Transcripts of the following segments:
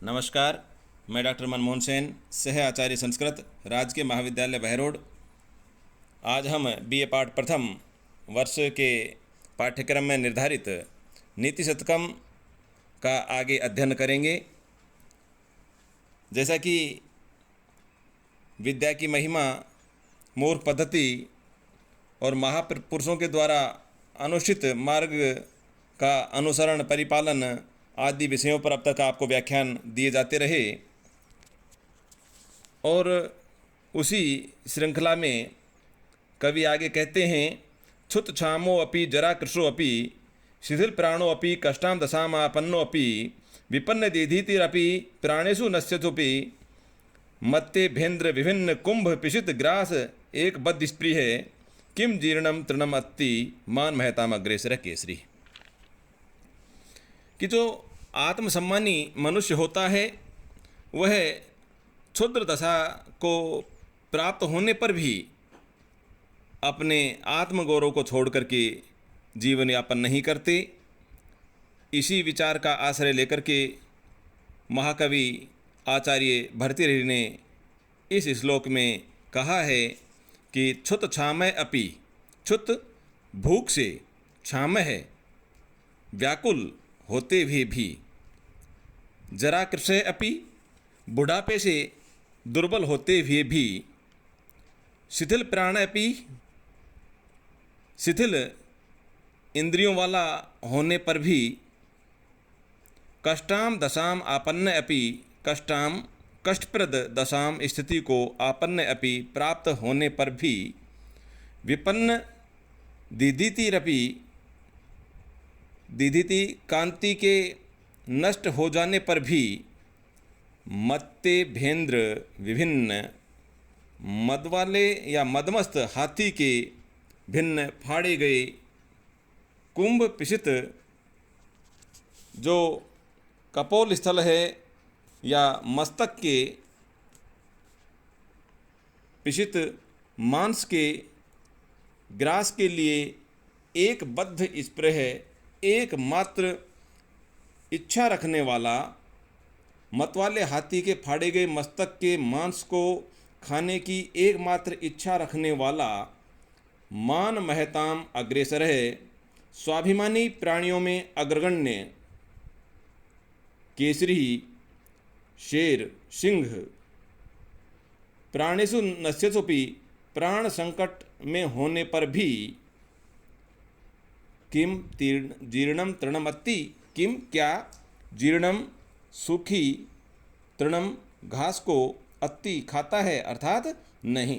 नमस्कार। मैं डॉक्टर मनमोहन सेन, सह आचार्य संस्कृत, राजकीय महाविद्यालय बहरोड। आज हम बीए पाठ प्रथम वर्ष के पाठ्यक्रम में निर्धारित नीति शतकम का आगे अध्ययन करेंगे। जैसा कि विद्या की महिमा, मूर्ख पद्धति और महापुरुषों के द्वारा अनुष्ठित मार्ग का अनुसरण, परिपालन आदि विषयों पर अब तक आपको व्याख्यान दिए जाते रहे और उसी श्रृंखला में कवि आगे कहते हैं, क्षुत क्षामो अपि जरा कृशो अपि शिथिल प्राणो अपि कष्टां दशामापन्नो अपि विपन्न दीधीतिरपि प्राणेषु नश्यतुपि मत्ते भेन्द्र विभिन्न कुंभ पिशित ग्रास एक बद्ध स्प्रिय किम जीर्णम तृणम अत्ति मान महताम अग्रेसर केसरी। कि जो आत्मसम्मानी मनुष्य होता है वह क्षुद्र दशा को प्राप्त होने पर भी अपने आत्मगौरव को छोड़ करके जीवन यापन नहीं करते। इसी विचार का आश्रय लेकर के महाकवि आचार्य भर्तृहरि ने इस श्लोक में कहा है कि क्षुत क्षामय अपि, क्षुत भूख से, क्षामय व्याकुल होते हुए भी, जरा कृशय अपि बुढ़ापे से दुर्बल होते हुए भी, शिथिल प्राण अपि शिथिल इंद्रियों वाला होने पर भी, कष्टाम दशाम आपन्न अपि कष्टाम कष्टप्रद दशाम स्थिति को आपन्न अपि प्राप्त होने पर भी, विपन्न दीधीतिरपि दीधीति कांति के नष्ट हो जाने पर भी, मत्ते भेंद्र विभिन्न मद वाले या मदमस्त हाथी के भिन्न फाड़े गए कुंभ पिशित जो कपोल स्थल है या मस्तक के पिशित मांस के ग्रास के लिए एक बद्ध स्प्रे है, एकमात्र इच्छा रखने वाला, मतवाले हाथी के फाड़े गए मस्तक के मांस को खाने की एकमात्र इच्छा रखने वाला, मान महताम अग्रेसर है, स्वाभिमानी प्राणियों में अग्रगण्य, केसरी शेर सिंह, प्राणेषु नश्यतुपि प्राण संकट में होने पर भी, किम जीर्णम तृणम अत्ति, किम क्या, जीर्णम सूखी, तृणम घास को, अत्ति खाता है अर्थात नहीं।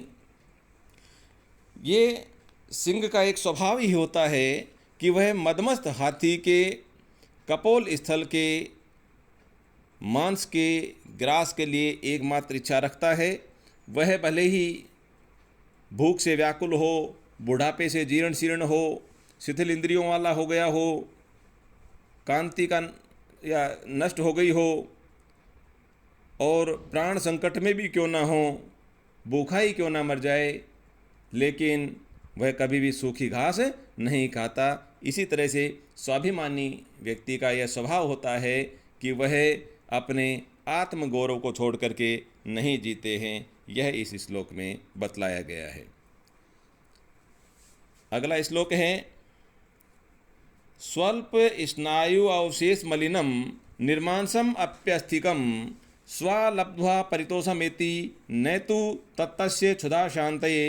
ये सिंह का एक स्वभाव ही होता है कि वह मदमस्त हाथी के कपोल स्थल के मांस के ग्रास के लिए एकमात्र इच्छा रखता है। वह भले ही भूख से व्याकुल हो, बुढ़ापे से जीर्ण शीर्ण हो, शिथिल इंद्रियों वाला हो गया हो, कांति का या नष्ट हो गई हो और प्राण संकट में भी क्यों ना हो, भूखा ही क्यों ना मर जाए, लेकिन वह कभी भी सूखी घास नहीं खाता। इसी तरह से स्वाभिमानी व्यक्ति का यह स्वभाव होता है कि वह अपने आत्मगौरव को छोड़ करके नहीं जीते हैं। यह इस श्लोक में बतलाया गया है। अगला श्लोक है, स्वल्प स्नायु अवशेष मलिनम निर्मांसम अप्यस्थिकम स्वालब्ध्वा परितोषमेति नैतु तत्तस्य क्षुधा शांतये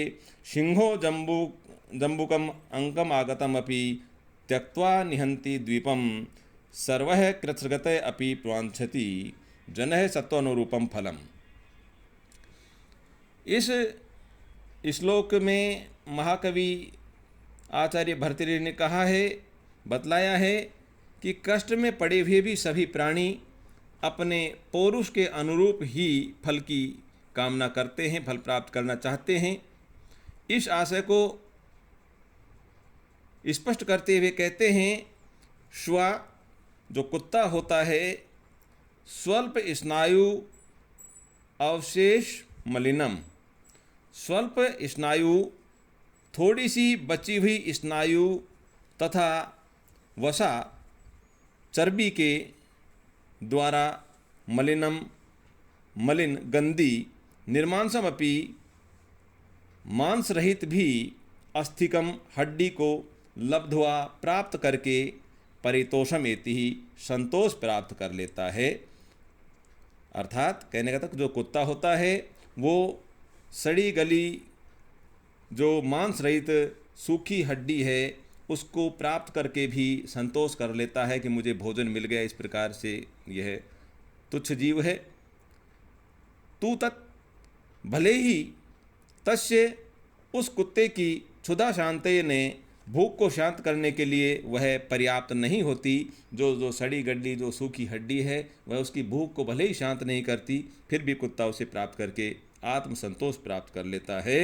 सिंहो जम्बुकम अंकम आगतम अपि त्यक्त्वा निहंति द्वीपम सर्वः कृत्सृगतः अपि प्वांछति जनः सत्वानुरूपम फलम। इस श्लोक में महाकवि आचार्य भर्तृहरि ने कहा है, बतलाया है कि कष्ट में पड़े हुए भी सभी प्राणी अपने पौरुष के अनुरूप ही फल की कामना करते हैं, फल प्राप्त करना चाहते हैं। इस आशय को स्पष्ट करते हुए कहते हैं, श्वा जो कुत्ता होता है, स्वल्प स्नायु अवशेष मलिनम, स्वल्प स्नायु थोड़ी सी बची हुई स्नायु तथा वसा चर्बी के द्वारा मलिनम मलिन गंदी निर्मांसमपि मांस रहित भी अस्थिकम हड्डी को लब्ध्वा प्राप्त करके परितोषम एति ही संतोष प्राप्त कर लेता है। अर्थात कहने का तक जो कुत्ता होता है वो सड़ी गली जो मांस रहित सूखी हड्डी है उसको प्राप्त करके भी संतोष कर लेता है कि मुझे भोजन मिल गया। इस प्रकार से यह तुच्छ जीव है। तू तत् भले ही तस्य उस कुत्ते की क्षुधा शांति ने भूख को शांत करने के लिए वह पर्याप्त नहीं होती। जो सड़ी गड्डी जो सूखी हड्डी है वह उसकी भूख को भले ही शांत नहीं करती, फिर भी कुत्ता उसे प्राप्त करके आत्मसंतोष प्राप्त कर लेता है।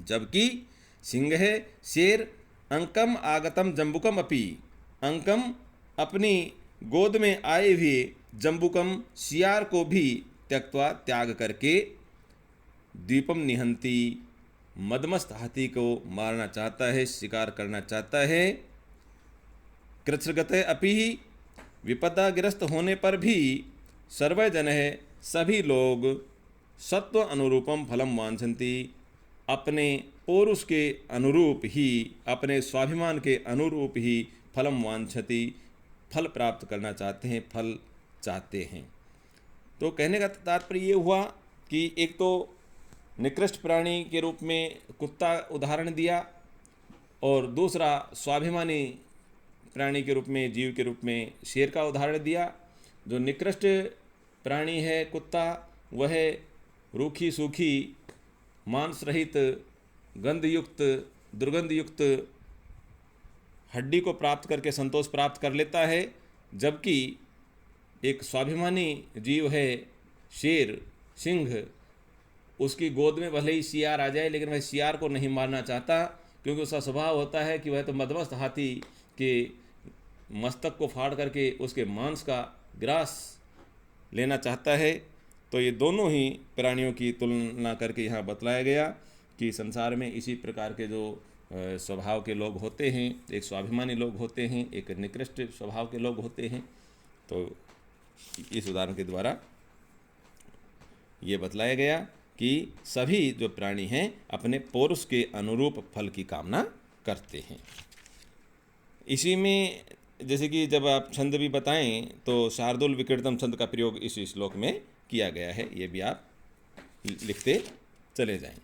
जबकि सिंह है शेर अंकम आगतम जम्बुकम अपि, अंकम अपनी गोद में आए हुए जम्बुकम सियार को भी त्यक्त्वा त्याग करके द्वीपम निहंती मदमस्त हाथी को मारना चाहता है, शिकार करना चाहता है। कृच्छ्रगते अपि विपदाग्रस्त होने पर भी सर्वे जनः सभी लोग सत्व अनुरूपम फलम वांछन्ति, अपने पौरुष के अनुरूप ही अपने स्वाभिमान के अनुरूप ही फलम वांछति, फल प्राप्त करना चाहते हैं, फल चाहते हैं। तो कहने का तात्पर्य ये हुआ कि एक तो निकृष्ट प्राणी के रूप में कुत्ता उदाहरण दिया और दूसरा स्वाभिमानी प्राणी के रूप में जीव के रूप में शेर का उदाहरण दिया। जो निकृष्ट प्राणी है कुत्ता वह रूखी सूखी मांस रहित गंधयुक्त दुर्गंधयुक्त हड्डी को प्राप्त करके संतोष प्राप्त कर लेता है। जबकि एक स्वाभिमानी जीव है शेर सिंह, उसकी गोद में भले ही सियार आ जाए लेकिन वह सियार को नहीं मारना चाहता, क्योंकि उसका स्वभाव होता है कि वह तो मदमस्त हाथी के मस्तक को फाड़ करके उसके मांस का ग्रास लेना चाहता है। तो ये दोनों ही प्राणियों की तुलना करके यहाँ बतलाया गया कि संसार में इसी प्रकार के जो स्वभाव के लोग होते हैं, एक स्वाभिमानी लोग होते हैं, एक निकृष्ट स्वभाव के लोग होते हैं। तो इस उदाहरण के द्वारा ये बतलाया गया कि सभी जो प्राणी हैं अपने पौरुष के अनुरूप फल की कामना करते हैं। इसी में जैसे कि जब आप छंद भी बताएं तो शार्दुल विकीर्तम छंद का प्रयोग इस श्लोक में किया गया है, ये भी आप लिखते चले जाएं।